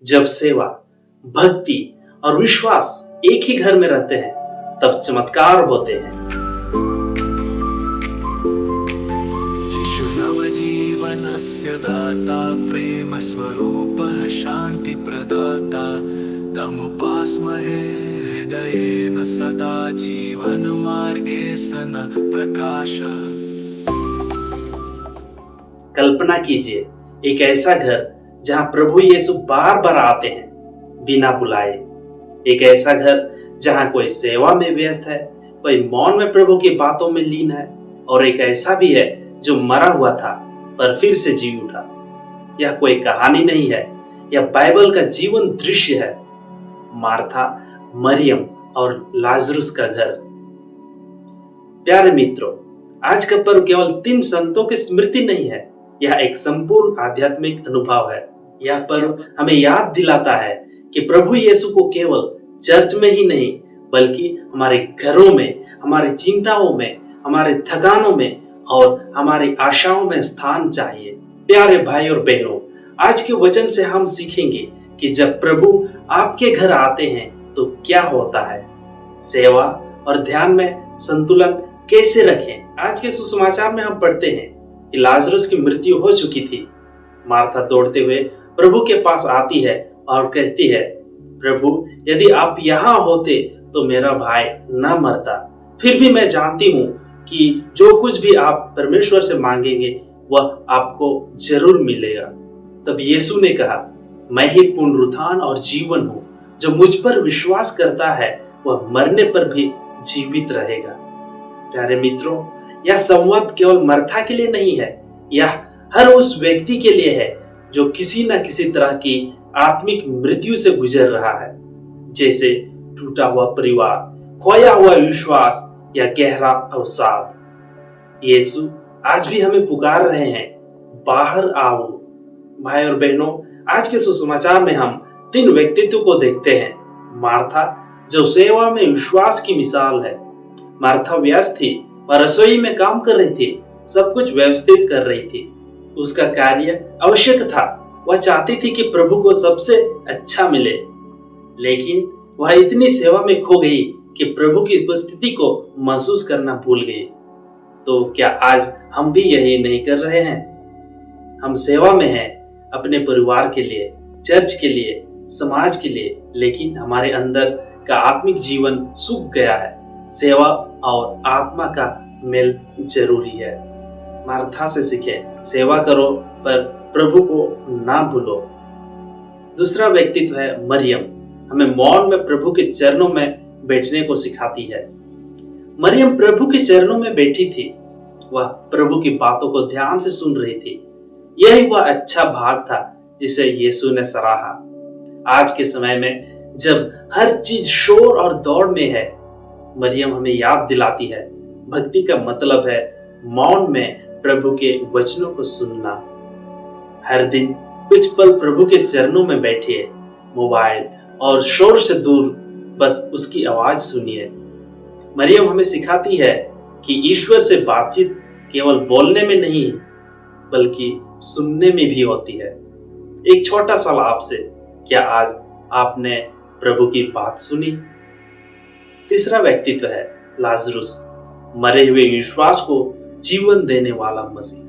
जब सेवा, भक्ति और विश्वास एक ही घर में रहते हैं, तब चमत्कार होते हैं। जीवनस्य दाता प्रेम स्वरूपः शांति प्रदाता तमुपास्महे हृदयेन सदा जीवन मार्गे सन प्रकाश। कल्पना कीजिए एक ऐसा घर जहां प्रभु यीशु बार बार आते हैं बिना बुलाए। एक ऐसा घर जहां कोई सेवा में व्यस्त है, कोई मौन में प्रभु की बातों में लीन है, और एक ऐसा भी है जो मरा हुआ था पर फिर से जी उठा। यह कोई कहानी नहीं है, यह बाइबल का जीवन दृश्य है। मार्था, मरियम और लाजरुस का घर। प्यारे मित्रों, आज का पर्व केवल 3 संतों की स्मृति नहीं है, यह एक संपूर्ण आध्यात्मिक अनुभव है। यह पर्व हमें याद दिलाता है कि प्रभु यीशु को केवल चर्च में ही नहीं, बल्कि हमारे घरों में, हमारी चिंताओं में, हमारे थकानों में और हमारी आशाओं में स्थान चाहिए। प्यारे भाई और बहनों, आज के वचन से हम सीखेंगे कि जब प्रभु आपके घर आते हैं तो क्या होता है। सेवा और ध्यान में संतुलन कैसे रखें। आज के सुसमाचार में हम पढ़ते हैं कि लाजरस की मृत्यु हो चुकी थी। मार्था दौड़ते हुए प्रभु के पास आती है और कहती है, प्रभु, यदि आप यहाँ होते तो मेरा भाई न मरता। फिर भी मैं जानती हूँ कि जो कुछ भी आप परमेश्वर से मांगेंगे वह आपको जरूर मिलेगा। तब यीशु ने कहा, मैं ही पुनरुत्थान और जीवन हूँ। जो मुझ पर विश्वास करता है वह मरने पर भी जीवित रहेगा। प्यारे मित्रों, यह संवाद केवल मार्था के लिए नहीं है, यह हर उस व्यक्ति के लिए है जो किसी न किसी तरह की आत्मिक मृत्यु से गुजर रहा है, जैसे टूटा हुआ परिवार, खोया हुआ विश्वास या गहरा अवसाद। यीशु आज भी हमें पुकार रहे हैं, बाहर आओ। भाई और बहनों, आज के सुसमाचार में हम 3 व्यक्तित्व को देखते हैं। मार्था, जो सेवा में विश्वास की मिसाल है। मार्था व्यस्त थी, वह रसोई में काम कर रही थी, सब कुछ व्यवस्थित कर रही थी। उसका कार्य आवश्यक था, वह चाहती थी कि प्रभु को सबसे अच्छा मिले, लेकिन वह इतनी सेवा में खो गई कि प्रभु की उपस्थिति को महसूस करना भूल गई। तो क्या आज हम भी यही नहीं कर रहे हैं? हम सेवा में हैं अपने परिवार के लिए, चर्च के लिए, समाज के लिए, लेकिन हमारे अंदर का आत्मिक जीवन सूख गया है। सेवा और आत्मा का मेल जरूरी है। मार्था से सीखें, सेवा करो पर प्रभु को ना भूलो। दूसरा व्यक्तित्व है मरियम, हमें मौन में प्रभु के चरणों में बैठने को सिखाती है। मरियम प्रभु के चरणों में बैठी थी, वह प्रभु की बातों को ध्यान से सुन रही थी। यही वह अच्छा भाग था जिसे यीशु ने सराहा। आज के समय में जब हर चीज शोर और दौड़ में है, मरियम हमें याद दिलाती है, भक्ति का मतलब है मौन में प्रभु के वचनों को सुनना। हर दिन कुछ पल प्रभु के चरणों में बैठिए, मोबाइल और शोर से दूर बस उसकी आवाज सुनिए। मरियम हमें सिखाती है कि ईश्वर से बातचीत केवल बोलने में नहीं, बल्कि सुनने में भी होती है। एक छोटा सवाल आपसे, क्या आज आपने प्रभु की बात सुनी? तीसरा व्यक्तित्व है लाजरुस, मरे हुए विश्वास को जीवन देने वाला मसीह।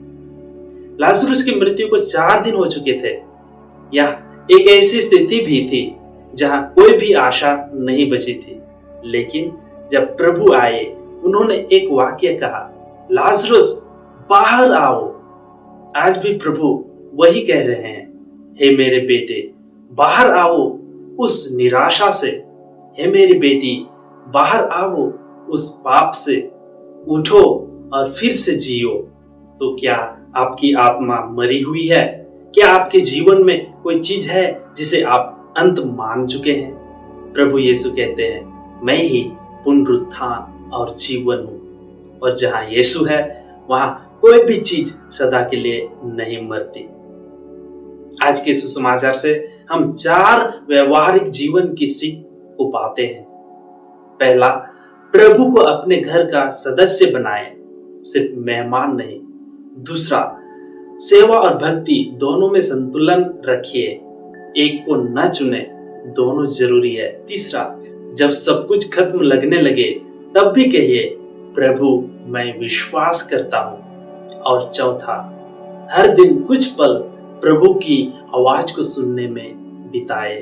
लाजरुस की मृत्यु को 4 दिन हो चुके थे। यह एक ऐसी स्थिति भी थी जहां कोई भी आशा नहीं बची थी, लेकिन जब प्रभु आए उन्होंने एक वाक्य कहा, लाजरुस बाहर आओ। आज भी प्रभु वही कह रहे हैं, हे मेरे बेटे बाहर आओ उस निराशा से, हे मेरी बेटी बाहर आओ उस पाप से, उठो और फिर से जियो। तो क्या आपकी आत्मा मरी हुई है? क्या आपके जीवन में कोई चीज है जिसे आप अंत मान चुके हैं? प्रभु यीशु कहते हैं, मैं ही पुनरुत्थान और जीवन हूँ, और जहाँ यीशु है वहाँ कोई भी चीज सदा के लिए नहीं मरती। आज के सुसमाचार से हम 4 व्यवहारिक जीवन की सीख को पाते हैं। पहला, प्रभु को अपने घर का सदस्य बनाएं, सिर्फ मेहमान नहीं। दूसरा, सेवा और भक्ति दोनों में संतुलन रखिए। एक को न चुने, दोनों जरूरी है। तीसरा, जब सब कुछ खत्म लगने लगे तब भी कहिए, प्रभु मैं विश्वास करता हूँ। और चौथा, हर दिन कुछ पल प्रभु की आवाज को सुनने में बिताए।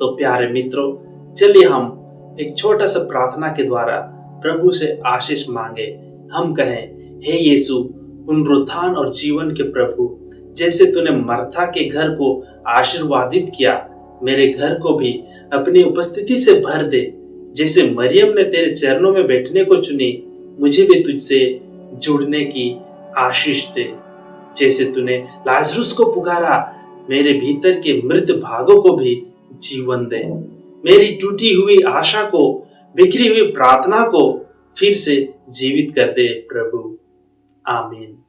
तो प्यारे मित्रों, चलिए हम एक छोटा सा प्रार्थना के द्वारा प्रभु से आशीष मांगे। हम कहें, हे यीशु पुनरुत्थान और जीवन के प्रभु, जैसे तूने मर्था के घर को आशीर्वादित किया, मेरे घर को भी अपनी उपस्थिति से भर दे। जैसे मरियम ने तेरे चरणों में बैठने को चुनी, मुझे भी तुझसे जुड़ने की आशीष दे। जैसे तूने लाजरुस को पुकारा, मेरे भीतर के मृत भागों को भी जीवन दे। मेरी टूटी हुई आशा को, बिखरी हुई प्रार्थना को फिर से जीवित कर दे प्रभु। आमीन।